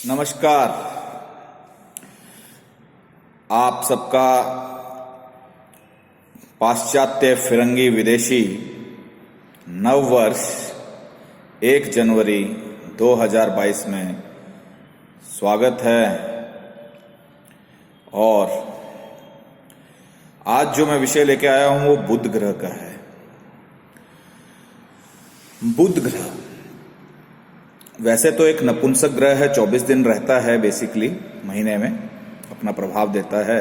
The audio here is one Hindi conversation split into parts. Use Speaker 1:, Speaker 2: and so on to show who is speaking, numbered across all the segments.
Speaker 1: नमस्कार। आप सबका पाश्चात्य फिरंगी विदेशी नव वर्ष 1 जनवरी 2022 में स्वागत है। और आज जो मैं विषय लेके आया हूं वो बुध ग्रह का है। बुध ग्रह वैसे तो एक नपुंसक ग्रह है, 24 दिन रहता है बेसिकली महीने में, अपना प्रभाव देता है।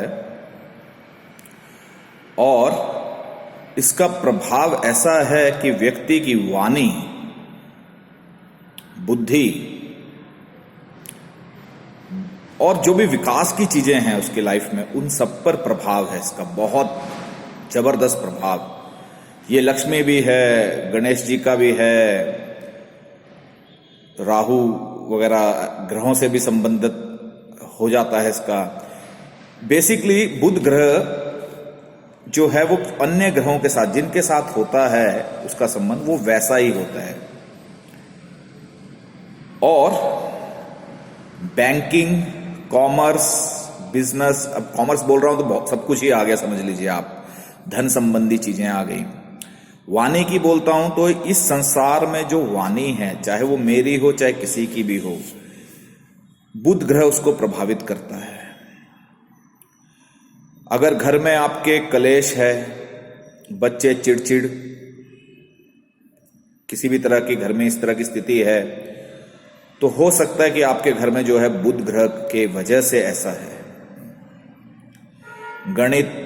Speaker 1: और इसका प्रभाव ऐसा है कि व्यक्ति की वाणी, बुद्धि और जो भी विकास की चीजें हैं उसकी लाइफ में, उन सब पर प्रभाव है इसका, बहुत जबरदस्त प्रभाव। ये लक्ष्मी भी है, गणेश जी का भी है, राहु वगैरह ग्रहों से भी संबंधित हो जाता है इसका। बेसिकली बुध ग्रह जो है वो अन्य ग्रहों के साथ, जिनके साथ होता है उसका संबंध, वो वैसा ही होता है। और बैंकिंग, कॉमर्स, बिजनेस, अब कॉमर्स बोल रहा हूं तो बहुत सब कुछ ही आ गया, समझ लीजिए आप, धन संबंधी चीजें आ गई। वाणी की बोलता हूं तो इस संसार में जो वाणी है, चाहे वो मेरी हो चाहे किसी की भी हो, बुध ग्रह उसको प्रभावित करता है। अगर घर में आपके कलेश है, बच्चे चिड़चिड़, किसी भी तरह की घर में इस तरह की स्थिति है, तो हो सकता है कि आपके घर में जो है बुध ग्रह के वजह से ऐसा है। गणित,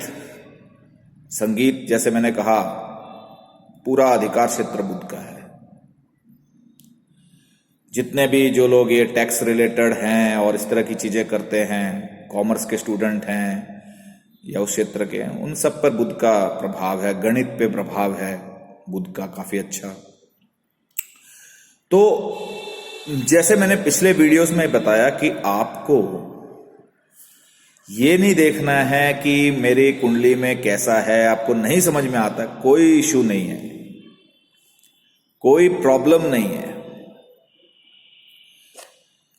Speaker 1: संगीत, जैसे मैंने कहा, पूरा अधिकार क्षेत्र बुध का है। जितने भी जो लोग ये टैक्स रिलेटेड हैं और इस तरह की चीजें करते हैं, कॉमर्स के स्टूडेंट हैं या उस क्षेत्र के हैं, उन सब पर बुध का प्रभाव है। गणित पे प्रभाव है बुध का काफी अच्छा। तो जैसे मैंने पिछले वीडियोस में बताया कि आपको ये नहीं देखना है कि मेरी कुंडली में कैसा है, आपको नहीं समझ में आता, कोई इशू नहीं है, कोई प्रॉब्लम नहीं है।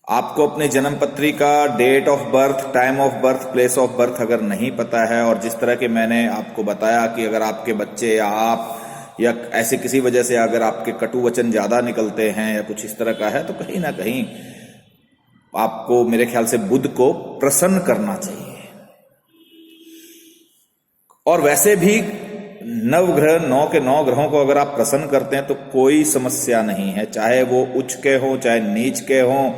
Speaker 1: आपको अपने जन्म पत्री का date of birth, time of birth, place of birth अगर नहीं पता है, और जिस तरह के मैंने आपको बताया कि अगर आपके बच्चे या आप या ऐसे किसी वजह से अगर आपके कटु वचन ज्यादा निकलते हैं या कुछ इस तरह का है, तो कहीं ना कहीं आपको मेरे ख्याल से बुध को प्रसन्न करना चाहिए। और वैसे भी नवग्रह, 9 के 9 ग्रहों को अगर आप प्रसन्न करते हैं तो कोई समस्या नहीं है, चाहे वो उच्च के हों, चाहे नीच के हों,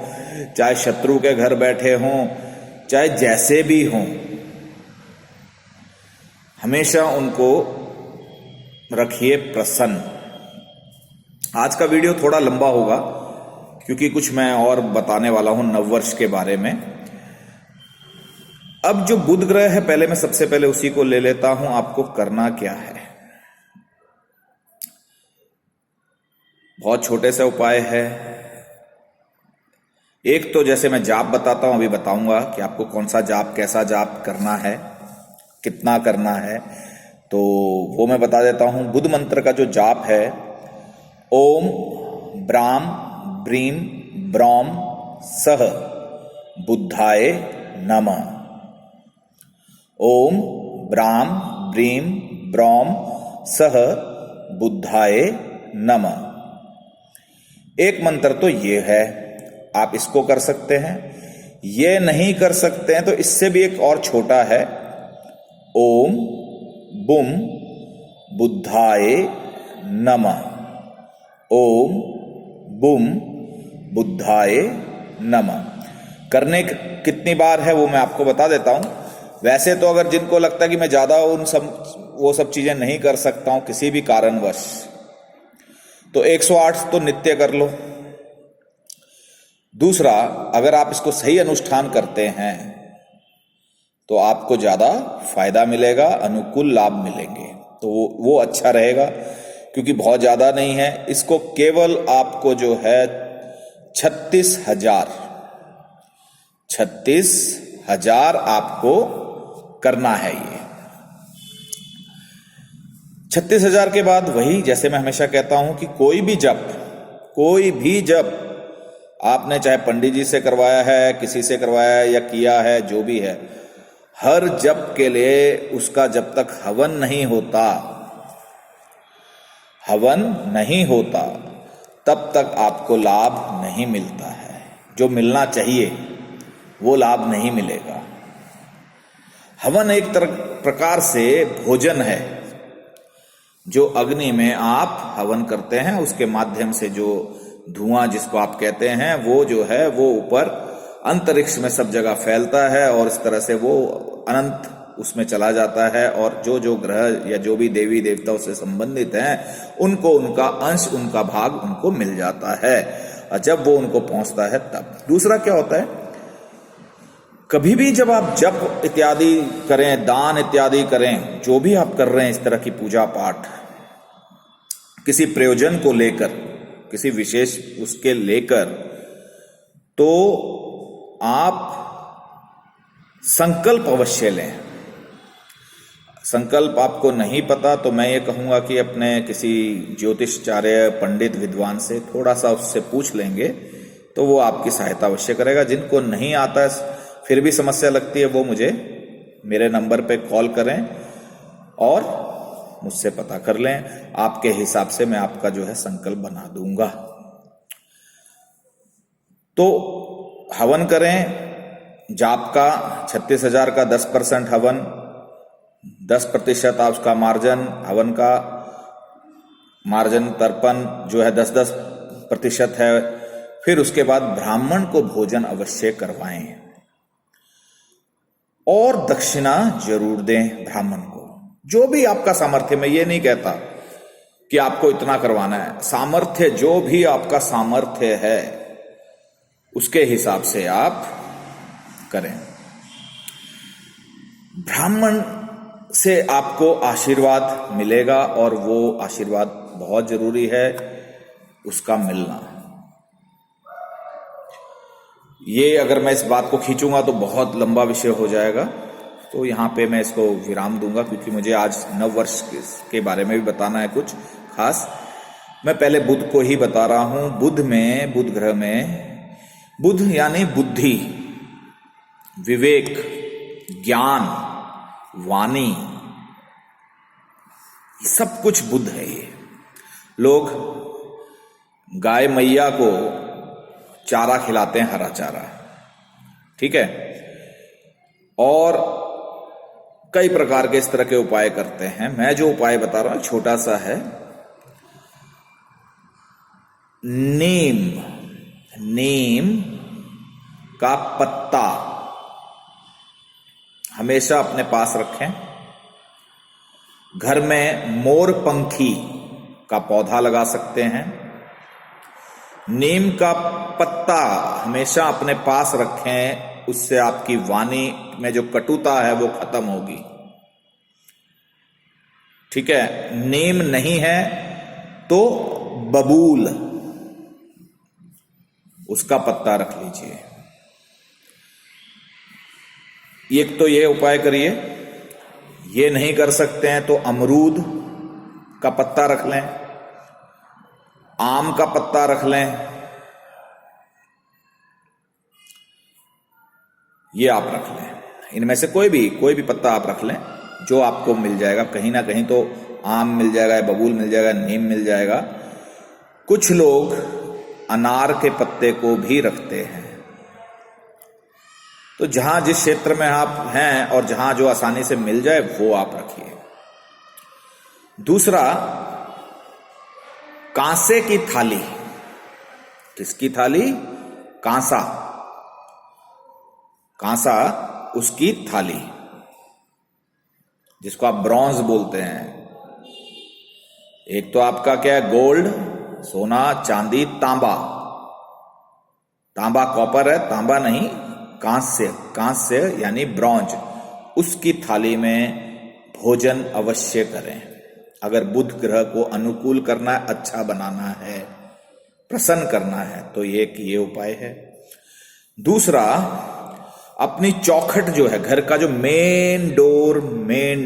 Speaker 1: चाहे शत्रु के घर बैठे हों, चाहे जैसे भी हों, हमेशा उनको रखिए प्रसन्न। आज का वीडियो थोड़ा लंबा होगा क्योंकि कुछ मैं और बताने वाला हूं नववर्ष के बारे में। अब जो बुध ग्रह है, पहले मैं सबसे पहले उसी को ले लेता हूं। आपको करना क्या है, बहुत छोटे से उपाय है। एक तो जैसे मैं जाप बताता हूं, अभी बताऊंगा कि आपको कौन सा जाप, कैसा जाप करना है, कितना करना है, तो वो मैं बता देता हूं। बुध मंत्र का जो जाप है, ओम ब्राम ब्रीम ब्रौम सह बुद्धाय नमः। ओम ब्राम ब्रीम ब्रौम सह बुद्धाय नमः। एक मंत्र तो ये है, आप इसको कर सकते हैं। ये नहीं कर सकते हैं तो इससे भी एक और छोटा है, ओम बुम बुद्धाय नमः। ओम बुम बुद्धाय नमः। करने कितनी बार है वो मैं आपको बता देता हूं। वैसे तो अगर जिनको लगता है कि मैं ज्यादा वो सब चीजें नहीं कर सकता हूं किसी भी कारणवश, तो 108 तो नित्य कर लो। दूसरा, अगर आप इसको सही अनुष्ठान करते हैं तो आपको ज्यादा फायदा मिलेगा, अनुकूल लाभ मिलेंगे, तो वो अच्छा रहेगा, क्योंकि बहुत ज्यादा नहीं है। इसको केवल आपको जो है 36,000 आपको करना है। ये 36,000 के बाद वही, जैसे मैं हमेशा कहता हूं कि कोई भी जप आपने चाहे पंडित जी से करवाया है, किसी से करवाया है या किया है, जो भी है, हर जप के लिए उसका जब तक हवन नहीं होता तब तक आपको लाभ नहीं मिलता है। जो मिलना चाहिए वो लाभ नहीं मिलेगा। हवन एक प्रकार से भोजन है जो अग्नि में आप हवन करते हैं, उसके माध्यम से जो धुआं जिसको आप कहते हैं वो जो है वो ऊपर अंतरिक्ष में सब जगह फैलता है और इस तरह से वो अनंत उसमें चला जाता है और जो जो ग्रह या जो भी देवी देवताओं से संबंधित हैं उनको उनका अंश, उनका भाग उनको मिल जाता है। और जब वो उनको पहुंचता है तब दूसरा क्या होता है, कभी भी जब आप जप इत्यादि करें, दान इत्यादि करें, जो भी आप कर रहे हैं इस तरह की पूजा पाठ, किसी प्रयोजन को लेकर, किसी विशेष उसके लेकर, तो आप संकल्प अवश्य लें। संकल्प आपको नहीं पता तो मैं ये कहूंगा कि अपने किसी ज्योतिषाचार्य, पंडित, विद्वान से थोड़ा सा उससे पूछ लेंगे तो वो आपकी सहायता अवश्य करेगा। जिनको नहीं आता है, फिर भी समस्या लगती है, वो मुझे मेरे नंबर पे कॉल करें और मुझसे पता कर लें। आपके हिसाब से मैं आपका जो है संकल्प बना दूंगा। तो हवन करें। जाप का 36,000 का 10% हवन, 10% आप उसका मार्जन, हवन का मार्जन तर्पण जो है 10% है। फिर उसके बाद ब्राह्मण को भोजन अवश्य करवाएं और दक्षिणा जरूर दें ब्राह्मण को, जो भी आपका सामर्थ्य। मैं ये नहीं कहता कि आपको इतना करवाना है, सामर्थ्य जो भी आपका सामर्थ्य है उसके हिसाब से आप करें। ब्राह्मण से आपको आशीर्वाद मिलेगा और वो आशीर्वाद बहुत जरूरी है उसका मिलना। ये अगर मैं इस बात को खींचूंगा तो बहुत लंबा विषय हो जाएगा, तो यहां पे मैं इसको विराम दूंगा क्योंकि मुझे आज नववर्ष के बारे में भी बताना है कुछ खास। मैं पहले बुध को ही बता रहा हूं। बुध ग्रह में, बुध यानी बुद्धि, विवेक, ज्ञान, वाणी, सब कुछ बुध है। ये लोग गाय मैया को चारा खिलाते हैं, हरा चारा, ठीक है, और कई प्रकार के इस तरह के उपाय करते हैं। मैं जो उपाय बता रहा हूं छोटा सा है। नीम का पत्ता हमेशा अपने पास रखें। घर में मोर पंखी का पौधा लगा सकते हैं। नीम का पत्ता हमेशा अपने पास रखें, उससे आपकी वाणी में जो कटुता है वो खत्म होगी, ठीक है। नीम नहीं है तो बबूल, उसका पत्ता रख लीजिए। एक तो ये उपाय करिए। ये नहीं कर सकते हैं तो अमरूद का पत्ता रख लें, आम का पत्ता रख लें, ये आप रख लें। इनमें से कोई भी पत्ता आप रख लें जो आपको मिल जाएगा। कहीं ना कहीं तो आम मिल जाएगा, बबूल मिल जाएगा, नीम मिल जाएगा। कुछ लोग अनार के पत्ते को भी रखते हैं। तो जहां जिस क्षेत्र में आप हैं और जहां जो आसानी से मिल जाए वो आप रखिए। दूसरा, कांसे की थाली। किसकी थाली? कांसा, उसकी थाली, जिसको आप ब्रॉन्ज बोलते हैं। एक तो आपका क्या है, गोल्ड, सोना, चांदी, तांबा। तांबा कॉपर है, तांबा नहीं, कांस्य यानी ब्रॉन्ज। उसकी थाली में भोजन अवश्य करें। अगर बुध ग्रह को अनुकूल करना है, अच्छा बनाना है, प्रसन्न करना है, तो ये उपाय है। दूसरा, अपनी चौखट जो है, घर का जो मेन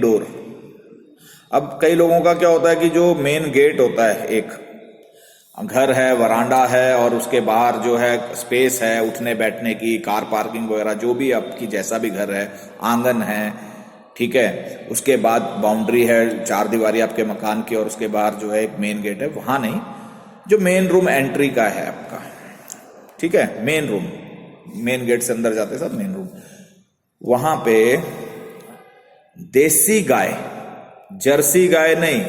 Speaker 1: डोर, अब कई लोगों का क्या होता है कि जो मेन गेट होता है एक, घर है, वरांडा है और उसके बाहर जो है स्पेस है उठने बैठने की, कार पार्किंग वगैरह, जो भी आपकी जैसा भी घर है, आंगन है, ठीक है। उसके बाद बाउंड्री है, चार दीवारी आपके मकान की, और उसके बाहर जो है एक मेन गेट है, वहां नहीं, जो मेन रूम एंट्री का है आपका, ठीक है, मेन रूम, मेन गेट से अंदर जाते सब मेन रूम, वहां पे देसी गाय, जर्सी गाय नहीं,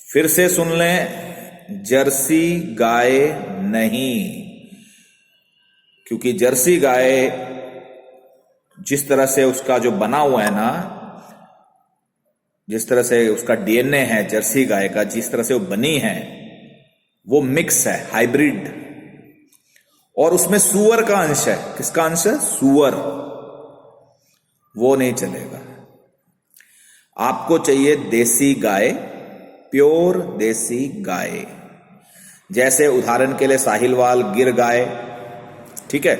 Speaker 1: फिर से सुन लें, जर्सी गाय नहीं, क्योंकि जर्सी गाय जिस तरह से उसका जो बना हुआ है ना, जिस तरह से उसका डीएनए है जर्सी गाय का, जिस तरह से वो बनी है, वो मिक्स है, हाइब्रिड, और उसमें सुअर का अंश है। किसका अंश है? सुअर। वो नहीं चलेगा। आपको चाहिए देसी गाय, प्योर देसी गाय, जैसे उदाहरण के लिए साहिलवाल, गिर गाय, ठीक है,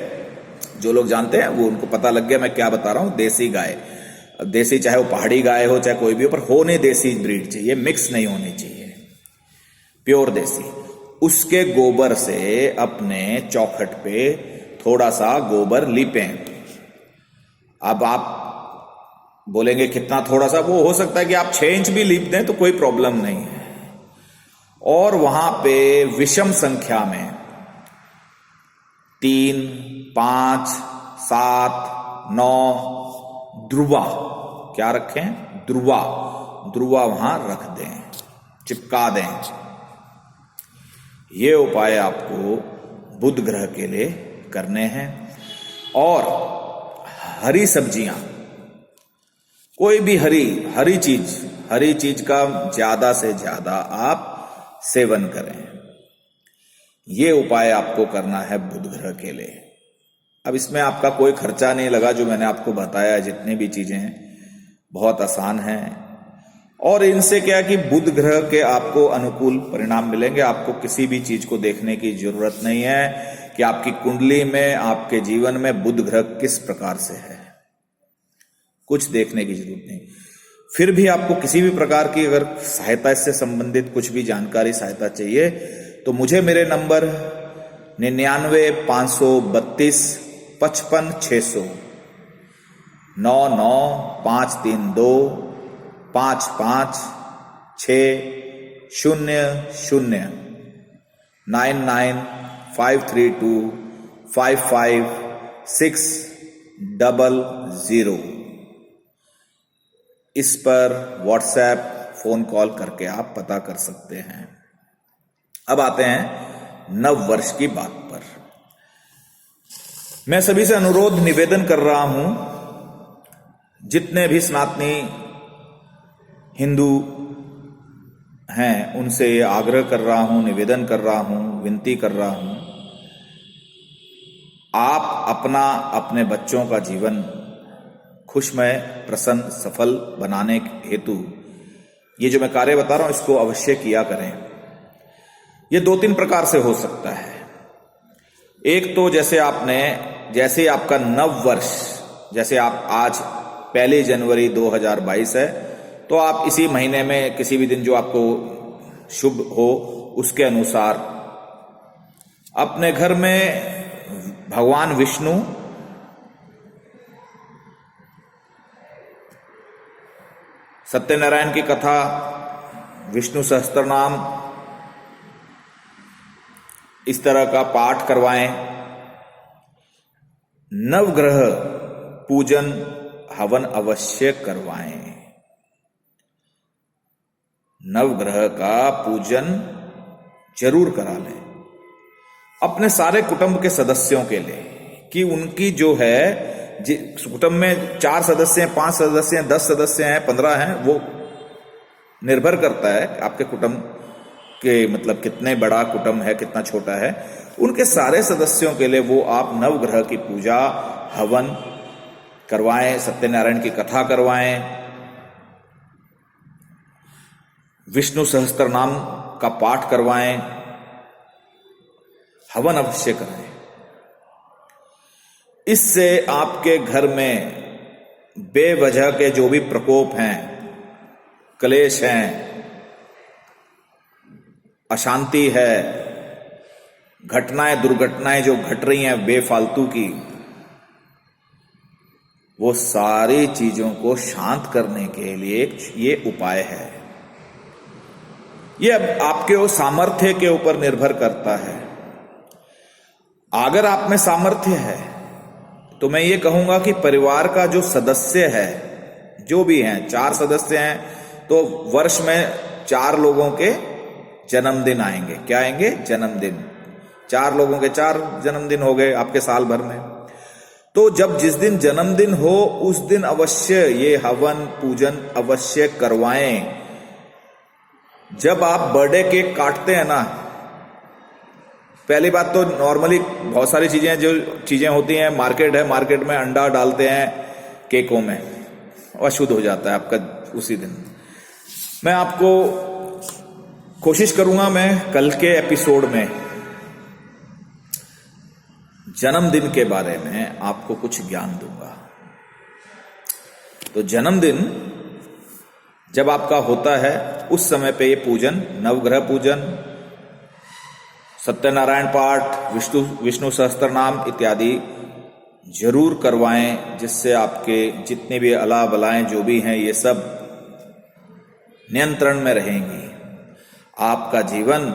Speaker 1: जो लोग जानते हैं वो, उनको पता लग गया मैं क्या बता रहा हूं। देसी गाय, देसी चाहे वो पहाड़ी गाय हो चाहे कोई भी हो, पर होने देसी ब्रीड चाहिए, मिक्स नहीं होनी चाहिए, प्योर देसी। उसके गोबर से अपने चौखट पे थोड़ा सा गोबर लीपें। अब आप बोलेंगे कितना थोड़ा सा, वो हो सकता है कि आप 6 इंच भी लीप दें तो कोई प्रॉब्लम नहीं है। और वहां पे विषम संख्या में 3, 5, 7, 9 ध्रुवा, क्या रखें? ध्रुवा, ध्रुवा वहां रख दें, चिपका दें। ये उपाय आपको बुध ग्रह के लिए करने हैं। और हरी सब्जियां, कोई भी हरी चीज का ज्यादा से ज्यादा आप सेवन करें। ये उपाय आपको करना है बुध ग्रह के लिए। अब इसमें आपका कोई खर्चा नहीं लगा, जो मैंने आपको बताया, जितनी भी चीजें हैं बहुत आसान हैं। और इनसे क्या कि बुध ग्रह के आपको अनुकूल परिणाम मिलेंगे। आपको किसी भी चीज को देखने की जरूरत नहीं है कि आपकी कुंडली में, आपके जीवन में बुध ग्रह किस प्रकार से है, कुछ देखने की जरूरत नहीं। फिर भी आपको किसी भी प्रकार की अगर सहायता, इससे संबंधित कुछ भी जानकारी, सहायता चाहिए, तो मुझे मेरे नंबर 99 532 55 600 99532 55 600 99532 55600 इस पर व्हाट्सएप, फोन कॉल करके आप पता कर सकते हैं। अब आते हैं नव वर्ष की बात पर। मैं सभी से अनुरोध, निवेदन कर रहा हूं, जितने भी सनातनी हिंदू हैं उनसे आग्रह कर रहा हूं, निवेदन कर रहा हूं, विनती कर रहा हूं, आप अपना, अपने बच्चों का जीवन खुशमय, प्रसन्न, सफल बनाने हेतु ये जो मैं कार्य बता रहा हूं इसको अवश्य किया करें। ये 2-3 प्रकार से हो सकता है। एक तो जैसे आपका नव वर्ष, जैसे आप आज 1 जनवरी 2022 है, तो आप इसी महीने में किसी भी दिन जो आपको शुभ हो उसके अनुसार अपने घर में भगवान विष्णु, सत्यनारायण की कथा, विष्णु सहस्त्रनाम, इस तरह का पाठ करवाएं। नवग्रह पूजन हवन अवश्य करवाएं। नवग्रह का पूजन जरूर करा लें अपने सारे कुटुंब के सदस्यों के लिए, कि उनकी जो है, कुटुंब में 4 सदस्य हैं, 5 सदस्य हैं, 10 सदस्य हैं, 15 हैं, वो निर्भर करता है आपके कुटुंब के, मतलब कितने बड़ा कुटुंब है, कितना छोटा है। उनके सारे सदस्यों के लिए वो आप नवग्रह की पूजा, हवन करवाएं, सत्यनारायण की कथा करवाएं, विष्णु सहस्त्रनाम का पाठ करवाएं, हवन अवश्य करें। इससे आपके घर में बेवजह के जो भी प्रकोप हैं, क्लेश हैं, अशांति है, घटनाएं दुर्घटनाएं जो घट रही हैं बेफालतू की, वो सारी चीजों को शांत करने के लिए ये उपाय है। ये अब आपके सामर्थ्य के ऊपर निर्भर करता है। अगर आप में सामर्थ्य है तो मैं ये कहूंगा कि परिवार का जो सदस्य है, जो भी हैं, 4 सदस्य हैं तो वर्ष में 4 लोगों के जन्मदिन आएंगे। क्या आएंगे? जन्मदिन। 4 लोगों के 4 जन्मदिन हो गए आपके साल भर में। तो जब जिस दिन जन्मदिन हो उस दिन अवश्य ये हवन पूजन अवश्य करवाएं। जब आप बर्थडे केक काटते हैं ना, पहली बात तो नॉर्मली बहुत सारी चीजें जो चीजें होती हैं, मार्केट है, मार्केट में अंडा डालते हैं केकों में, अशुद्ध हो जाता है आपका उसी दिन। मैं आपको कोशिश करूंगा, मैं कल के एपिसोड में जन्मदिन के बारे में आपको कुछ ज्ञान दूंगा। तो जन्मदिन जब आपका होता है उस समय पे ये पूजन, नवग्रह पूजन, सत्यनारायण पाठ, विष्णु सहस्त्र नाम इत्यादि जरूर करवाएं, जिससे आपके जितने भी अला बलाएं जो भी हैं ये सब नियंत्रण में रहेंगी। आपका जीवन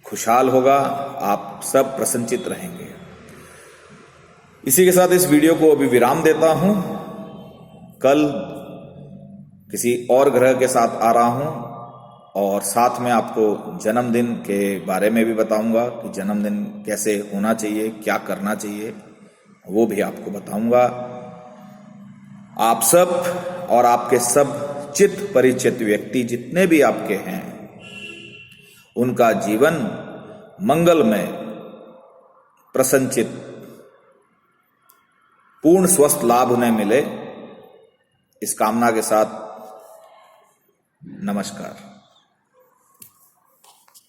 Speaker 1: खुशहाल होगा, आप सब प्रसन्नचित रहेंगे। इसी के साथ इस वीडियो को अभी विराम देता हूं। कल किसी और ग्रह के साथ आ रहा हूं और साथ में आपको जन्मदिन के बारे में भी बताऊंगा कि जन्मदिन कैसे होना चाहिए, क्या करना चाहिए, वो भी आपको बताऊंगा। आप सब और आपके सब चित परिचित व्यक्ति जितने भी आपके हैं, उनका जीवन मंगलमय, प्रसन्नचित, पूर्ण स्वस्थ लाभ उन्हें मिले, इस कामना के साथ नमस्कार।